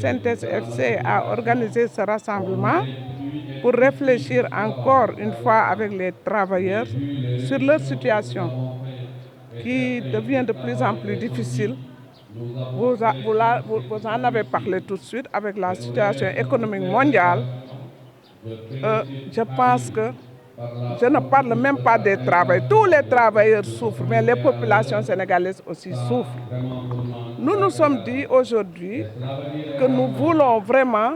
CNTS/FC a organisé ce rassemblement pour réfléchir encore une fois avec les travailleurs sur leur situation qui devient de plus en plus difficile. Vous en avez parlé tout de suite avec la situation économique mondiale. Je pense que je ne parle même pas des travailleurs. Tous les travailleurs souffrent, mais les populations sénégalaises aussi souffrent. Nous nous sommes dit aujourd'hui que nous voulons vraiment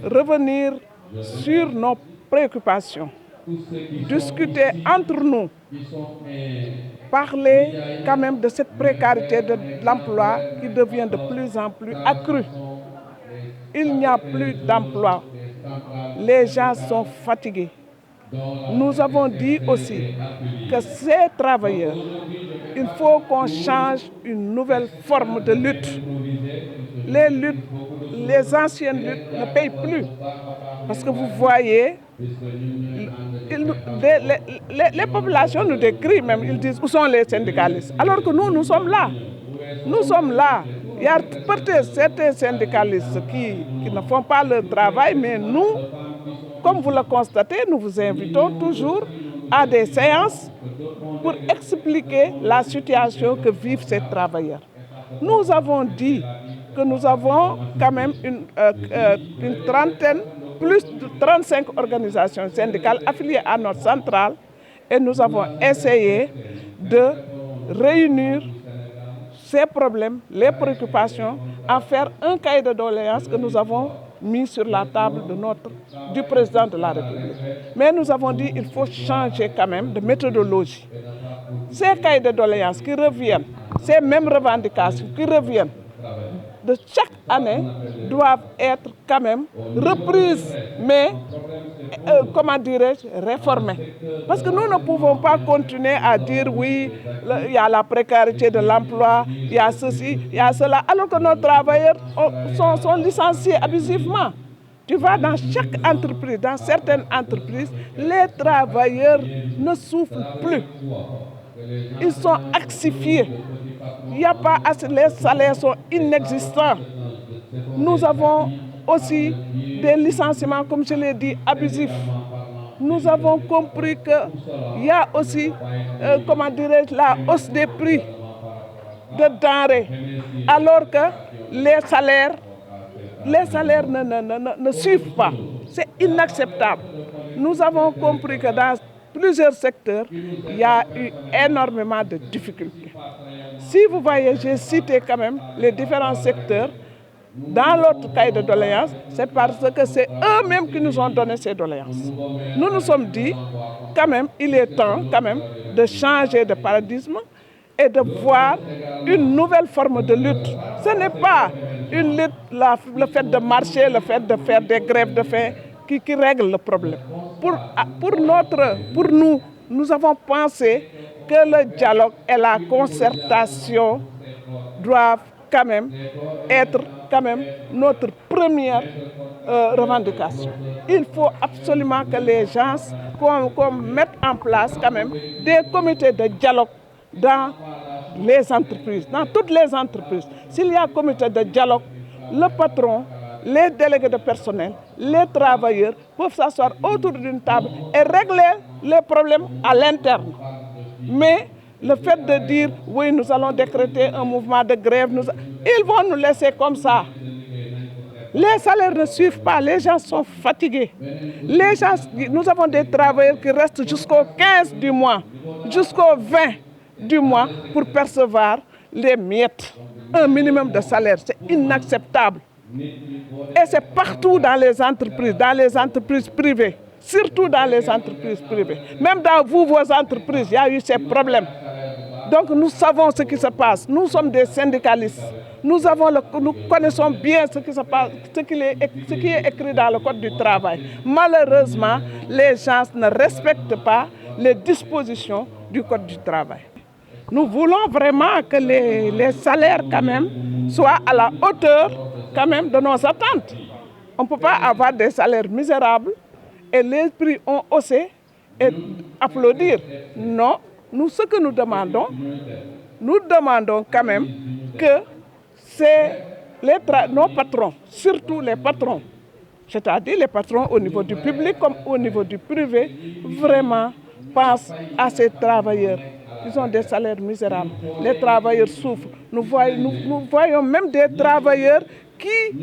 revenir sur nos préoccupations, discuter entre nous, parler quand même de cette précarité de l'emploi qui devient de plus en plus accrue. Il n'y a plus d'emploi. Les gens sont fatigués. Nous avons dit aussi que ces travailleurs, il faut qu'on change une nouvelle forme de lutte. Les anciennes luttes ne payent plus. Parce que vous voyez, les populations nous décrivent même, ils disent où sont les syndicalistes. Alors que nous sommes là. Nous sommes là. Il y a peut-être certains syndicalistes qui ne font pas leur travail, mais nous, comme vous le constatez, nous vous invitons toujours à des séances pour expliquer la situation que vivent ces travailleurs. Nous avons dit que nous avons quand même une trentaine, plus de 35 organisations syndicales affiliées à notre centrale et nous avons essayé de réunir ces problèmes, les préoccupations, en faire un cahier de doléances que nous avons mis sur la table du président de la République. Mais nous avons dit qu'il faut changer quand même de méthodologie. Ces cahiers de doléances qui reviennent, ces mêmes revendications qui reviennent de chaque année doivent être quand même reprises, mais comment dirais-je, réformées. Parce que nous ne pouvons pas continuer à dire oui, il y a la précarité de l'emploi, il y a ceci, il y a cela, alors que nos travailleurs sont licenciés abusivement. Tu vas dans chaque entreprise, dans certaines entreprises, les travailleurs ne souffrent plus. Ils sont axifiés. Il n'y a pas assez, les salaires sont inexistants. Nous avons aussi des licenciements, comme je l'ai dit, abusifs. Nous avons compris qu'il y a aussi, comment dirais-je, la hausse des prix de denrées, alors que les salaires ne suivent pas. C'est inacceptable. Nous avons compris que dans plusieurs secteurs, il y a eu énormément de difficultés. Si vous voyez, j'ai cité quand même les différents secteurs dans l'autre cahier de doléances, c'est parce que c'est eux-mêmes qui nous ont donné ces doléances. Nous nous sommes dit, quand même, il est temps quand même de changer de paradigme et de voir une nouvelle forme de lutte. Ce n'est pas une lutte, le fait de marcher, le fait de faire des grèves de faim qui règle le problème. Pour nous avons pensé que le dialogue et la concertation doivent quand même être notre première revendication. Il faut absolument que les gens qu'on mette en place quand même des comités de dialogue dans les entreprises, dans toutes les entreprises. S'il y a un comité de dialogue, le patron, les délégués de personnel, les travailleurs peuvent s'asseoir autour d'une table et régler les problèmes à l'interne. Mais le fait de dire, oui, nous allons décréter un mouvement de grève, ils vont nous laisser comme ça. Les salaires ne suivent pas, les gens sont fatigués. Nous avons des travailleurs qui restent jusqu'au 15 du mois, jusqu'au 20 du mois pour percevoir les miettes. Un minimum de salaire, c'est inacceptable. Et c'est partout dans les entreprises privées, surtout dans les entreprises privées. Même dans vos entreprises, il y a eu ces problèmes. Donc nous savons ce qui se passe. Nous sommes des syndicalistes. Nous connaissons bien ce qui se passe, ce qui est écrit dans le Code du travail. Malheureusement, les gens ne respectent pas les dispositions du Code du travail. Nous voulons vraiment que les salaires quand même soient à la hauteur quand même de nos attentes. On ne peut pas avoir des salaires misérables et les prix ont haussé et applaudir. Non, ce que nous demandons quand même que ces nos patrons, surtout les patrons, c'est-à-dire les patrons au niveau du public comme au niveau du privé, vraiment pensent à ces travailleurs. Ils ont des salaires misérables. Les travailleurs souffrent. Nous voyons même des travailleurs qui,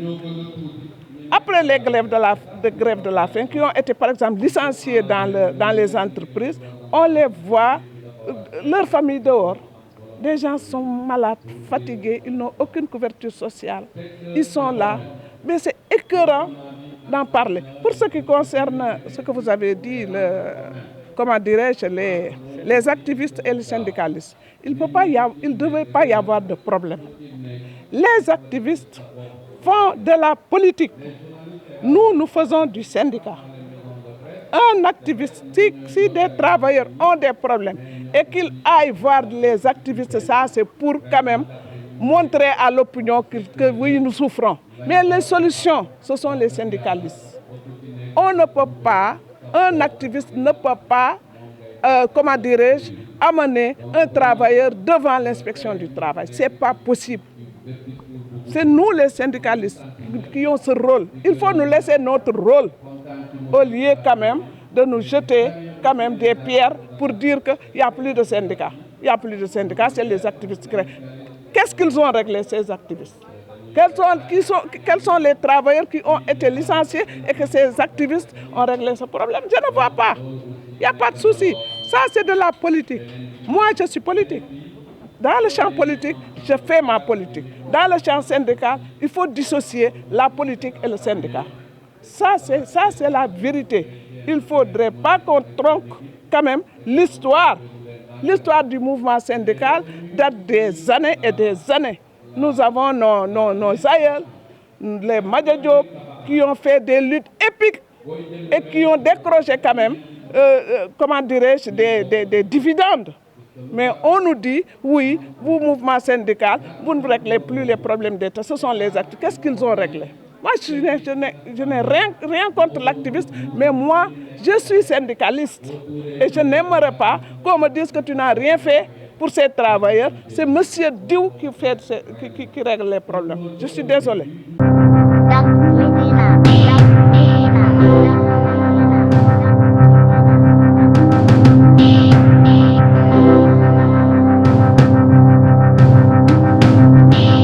après les grèves de la faim, qui ont été par exemple licenciés dans les entreprises, on les voit, leur famille dehors. Des gens sont malades, fatigués, ils n'ont aucune couverture sociale. Ils sont là, mais c'est écœurant d'en parler. Pour ce qui concerne ce que vous avez dit, comment dirais-je, les activistes et les syndicalistes, il ne devait pas y avoir de problème. Les activistes font de la politique. Nous faisons du syndicat. Un activiste, si des travailleurs ont des problèmes et qu'ils aillent voir les activistes, ça c'est pour quand même montrer à l'opinion que oui, nous souffrons. Mais les solutions, ce sont les syndicalistes. On ne peut pas, un activiste ne peut pas, comment dirais-je, amener un travailleur devant l'inspection du travail. Ce n'est pas possible. C'est nous les syndicalistes qui ont ce rôle. Il faut nous laisser notre rôle au lieu quand même de nous jeter quand même des pierres pour dire qu'il n'y a plus de syndicats. Il n'y a plus de syndicats, c'est les activistes. Qu'est-ce qu'ils ont réglé, ces activistes? Quels sont les travailleurs qui ont été licenciés et que ces activistes ont réglé ce problème? Je ne vois pas. Il n'y a pas de souci. Ça, c'est de la politique. Moi, je suis politique. Dans le champ politique, je fais ma politique. Dans le champ syndical, il faut dissocier la politique et le syndicat. Ça, c'est la vérité. Il ne faudrait pas qu'on tronque quand même l'histoire. L'histoire du mouvement syndical date des années et des années. Nous avons nos aïeuls, les Madja Diop, qui ont fait des luttes épiques et qui ont décroché quand même, comment dirais-je, des dividendes. Mais on nous dit, oui, vous, mouvement syndical, vous ne réglez plus les problèmes d'État. Ce sont les actes. Qu'est-ce qu'ils ont réglé? Moi, je n'ai rien contre l'activiste, mais moi, je suis syndicaliste. Et je n'aimerais pas qu'on me dise que tu n'as rien fait pour ces travailleurs. C'est M. Diou qui règle les problèmes. Je suis désolée.